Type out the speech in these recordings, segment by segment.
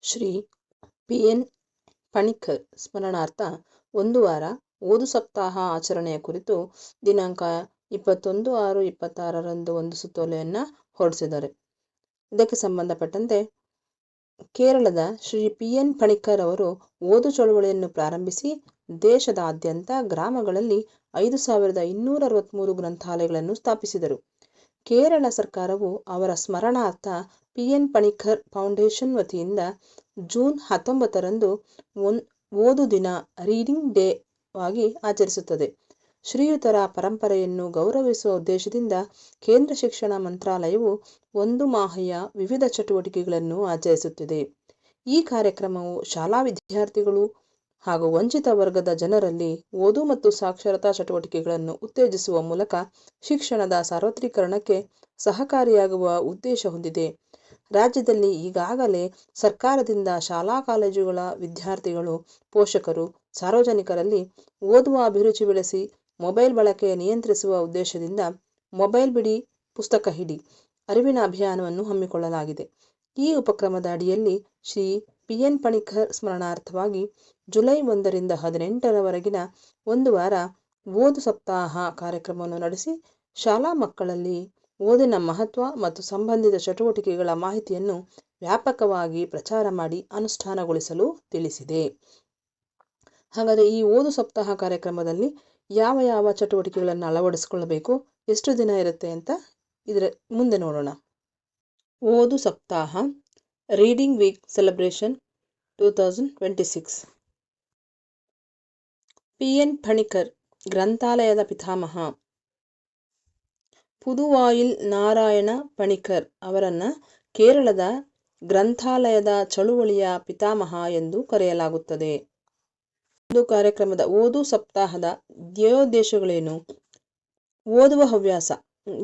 Shri P N Panikkar ಸ್ಮರಣಾರ್ಥ ಒಂದು ವಾರ ಓದು ಸಪ್ತಾಹ ಆಚರಣೆಯ ಕುರಿತು ದಿನಾಂಕ 21/6/26ರಂದು ಒಂದು ಸುತ್ತೋಲೆಯನ್ನು ಹೊರಡಿಸಿದ್ದಾರೆ. ಇದಕ್ಕೆ ಸಂಬಂಧಪಟ್ಟಂತೆ ಕೇರಳದ ಶ್ರೀ ಪಿ ಎನ್ ಪಣಿಕ್ಕರ್ ಅವರು ಓದು ಚಳವಳಿಯನ್ನು ಪ್ರಾರಂಭಿಸಿ ದೇಶದಾದ್ಯಂತ ಗ್ರಾಮಗಳಲ್ಲಿ 5263 ಗ್ರಂಥಾಲಯಗಳನ್ನು ಸ್ಥಾಪಿಸಿದರು. ಕೇರಳ ಸರ್ಕಾರವು ಅವರ ಸ್ಮರಣಾರ್ಥ ಪಿ ಎನ್ ಪಣಿಕ್ಕರ್ ಫೌಂಡೇಶನ್ ವತಿಯಿಂದ ಜೂನ್ 19ರಂದು ಓದು ದಿನ ರೀಡಿಂಗ್ ಡೇ ವಾಗಿ ಆಚರಿಸುತ್ತದೆ. ಶ್ರೀಯುತರ ಪರಂಪರೆಯನ್ನು ಗೌರವಿಸುವ ಉದ್ದೇಶದಿಂದ ಕೇಂದ್ರ ಶಿಕ್ಷಣ ಮಂತ್ರಾಲಯವು ಒಂದು ಮಾಹೆಯ ವಿವಿಧ ಚಟುವಟಿಕೆಗಳನ್ನು ಆಚರಿಸುತ್ತಿದೆ. ಈ ಕಾರ್ಯಕ್ರಮವು ಶಾಲಾ ವಿದ್ಯಾರ್ಥಿಗಳು ಹಾಗೂ ವಂಚಿತ ವರ್ಗದ ಜನರಲ್ಲಿ ಓದು ಮತ್ತು ಸಾಕ್ಷರತಾ ಚಟುವಟಿಕೆಗಳನ್ನು ಉತ್ತೇಜಿಸುವ ಮೂಲಕ ಶಿಕ್ಷಣದ ಸಾರ್ವತ್ರೀಕರಣಕ್ಕೆ ಸಹಕಾರಿಯಾಗುವ ಉದ್ದೇಶ ಹೊಂದಿದೆ. ರಾಜ್ಯದಲ್ಲಿ ಈಗಾಗಲೇ ಸರ್ಕಾರದಿಂದ ಶಾಲಾ ಕಾಲೇಜುಗಳ ವಿದ್ಯಾರ್ಥಿಗಳು, ಪೋಷಕರು, ಸಾರ್ವಜನಿಕರಲ್ಲಿ ಓದುವ ಅಭಿರುಚಿ ಬೆಳೆಸಿ ಮೊಬೈಲ್ ಬಳಕೆ ನಿಯಂತ್ರಿಸುವ ಉದ್ದೇಶದಿಂದ ಮೊಬೈಲ್ ಬಿಡಿ ಪುಸ್ತಕ ಹಿಡಿ ಅರಿವಿನ ಅಭಿಯಾನವನ್ನು ಹಮ್ಮಿಕೊಳ್ಳಲಾಗಿದೆ. ಈ ಉಪಕ್ರಮದ ಅಡಿಯಲ್ಲಿ ಶ್ರೀ ಪಿ ಎನ್ ಪಣಿಕ್ಕರ್ ಸ್ಮರಣಾರ್ಥವಾಗಿ ಜುಲೈ 1ರಿಂದ 18ರವರೆಗಿನ ಒಂದು ವಾರ ಓದು ಸಪ್ತಾಹ ಕಾರ್ಯಕ್ರಮವನ್ನು ನಡೆಸಿ ಶಾಲಾ ಮಕ್ಕಳಲ್ಲಿ ಓದಿನ ಮಹತ್ವ ಮತ್ತು ಸಂಬಂಧಿತ ಚಟುವಟಿಕೆಗಳ ಮಾಹಿತಿಯನ್ನು ವ್ಯಾಪಕವಾಗಿ ಪ್ರಚಾರ ಮಾಡಿ ಅನುಷ್ಠಾನಗೊಳಿಸಲು ತಿಳಿಸಿದೆ. ಹಾಗಾದರೆ ಈ ಓದು ಸಪ್ತಾಹ ಕಾರ್ಯಕ್ರಮದಲ್ಲಿ ಯಾವ ಚಟುವಟಿಕೆಗಳನ್ನು ಅಳವಡಿಸಿಕೊಳ್ಳಬೇಕು, ಎಷ್ಟು ದಿನ ಇರುತ್ತೆ ಅಂತ ಇದರ ಮುಂದೆ ನೋಡೋಣ. ಓದು ಸಪ್ತಾಹ reading week celebration 2026. P N Panicker ಗ್ರಂಥಾಲಯದ ಪಿತಾಮಹ ಪುದುವಾಯಿಲ್ ನಾರಾಯಣ ಪಣಿಕ್ಕರ್ ಅವರನ್ನು ಕೇರಳದ ಗ್ರಂಥಾಲಯದ ಚಳುವಳಿಯ ಪಿತಾಮಹ ಎಂದು ಕರೆಯಲಾಗುತ್ತದೆ. ಒಂದು ಕಾರ್ಯಕ್ರಮದ ಓದು ಸಪ್ತಾಹದ ಧ್ಯೇಯೋದ್ದೇಶಗಳೇನು? ಓದುವ ಹವ್ಯಾಸ,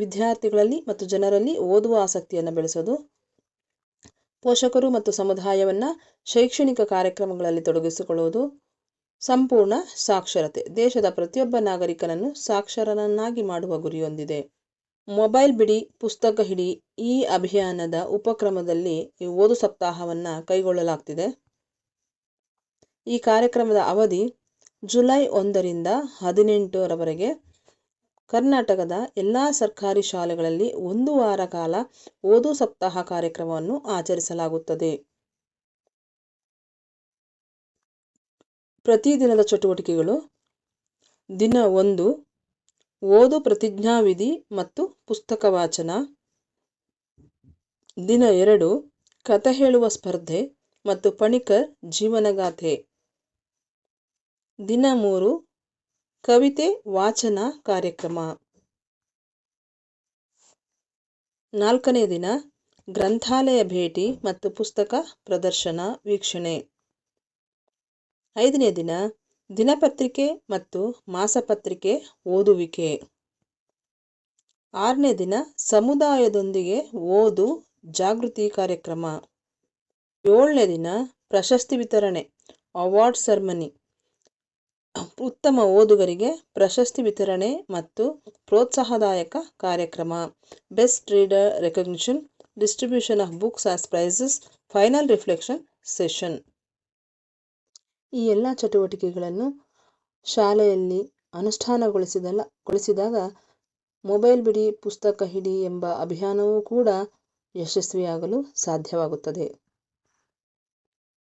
ವಿದ್ಯಾರ್ಥಿಗಳಲ್ಲಿ ಮತ್ತು ಜನರಲ್ಲಿ ಓದುವ ಆಸಕ್ತಿಯನ್ನು ಬೆಳೆಸೋದು, ಪೋಷಕರು ಮತ್ತು ಸಮುದಾಯವನ್ನು ಶೈಕ್ಷಣಿಕ ಕಾರ್ಯಕ್ರಮಗಳಲ್ಲಿ ತೊಡಗಿಸಿಕೊಳ್ಳುವುದು, ಸಂಪೂರ್ಣ ಸಾಕ್ಷರತೆ, ದೇಶದ ಪ್ರತಿಯೊಬ್ಬ ನಾಗರಿಕನನ್ನು ಸಾಕ್ಷರನನ್ನಾಗಿ ಮಾಡುವ ಗುರಿ ಹೊಂದಿದೆ. ಮೊಬೈಲ್ ಬಿಡಿ ಪುಸ್ತಕ ಹಿಡಿ ಈ ಅಭಿಯಾನದ ಉಪಕ್ರಮದಲ್ಲಿ ಈ ಓದು ಸಪ್ತಾಹವನ್ನು ಕೈಗೊಳ್ಳಲಾಗ್ತಿದೆ. ಈ ಕಾರ್ಯಕ್ರಮದ ಅವಧಿ ಜುಲೈ 1ರಿಂದ 18ರವರೆಗೆ ಕರ್ನಾಟಕದ ಎಲ್ಲ ಸರ್ಕಾರಿ ಶಾಲೆಗಳಲ್ಲಿ ಒಂದು ವಾರ ಕಾಲ ಓದು ಸಪ್ತಾಹ ಕಾರ್ಯಕ್ರಮವನ್ನು ಆಚರಿಸಲಾಗುತ್ತದೆ. ಪ್ರತಿದಿನದ ಚಟುವಟಿಕೆಗಳು: ದಿನ 1 ಓದು ಪ್ರತಿಜ್ಞಾವಿಧಿ ಮತ್ತು ಪುಸ್ತಕ ವಾಚನ. ದಿನ 2 ಕಥೆ ಹೇಳುವ ಸ್ಪರ್ಧೆ ಮತ್ತು ಪಣಿಕ್ಕರ್ ಜೀವನಗಾಥೆ. ದಿನ 3 ಕವಿತೆ ವಾಚನ ಕಾರ್ಯಕ್ರಮ. 4ನೇ ದಿನ ಗ್ರಂಥಾಲಯ ಭೇಟಿ ಮತ್ತು ಪುಸ್ತಕ ಪ್ರದರ್ಶನ ವೀಕ್ಷಣೆ. 5ನೇ ದಿನ ದಿನಪತ್ರಿಕೆ ಮತ್ತು ಮಾಸಪತ್ರಿಕೆ ಓದುವಿಕೆ. 6ನೇ ದಿನ ಸಮುದಾಯದೊಂದಿಗೆ ಓದು ಜಾಗೃತಿ ಕಾರ್ಯಕ್ರಮ. 7ನೇ ದಿನ ಪ್ರಶಸ್ತಿ ವಿತರಣೆ ಅವಾರ್ಡ್ ಸೆರೆಮನಿ. ಉತ್ತಮ ಓದುಗರಿಗೆ ಪ್ರಶಸ್ತಿ ವಿತರಣೆ ಮತ್ತು ಪ್ರೋತ್ಸಾಹದಾಯಕ ಕಾರ್ಯಕ್ರಮ. Best reader recognition, distribution of books as prizes, final reflection session. ಈ ಎಲ್ಲ ಚಟುವಟಿಕೆಗಳನ್ನು ಶಾಲೆಯಲ್ಲಿ ಅನುಷ್ಠಾನಗೊಳಿಸಿದಾಗ ಮೊಬೈಲ್ ಬಿಡಿ ಪುಸ್ತಕ ಹಿಡಿ ಎಂಬ ಅಭಿಯಾನವೂ ಕೂಡ ಯಶಸ್ವಿಯಾಗಲು ಸಾಧ್ಯವಾಗುತ್ತದೆ.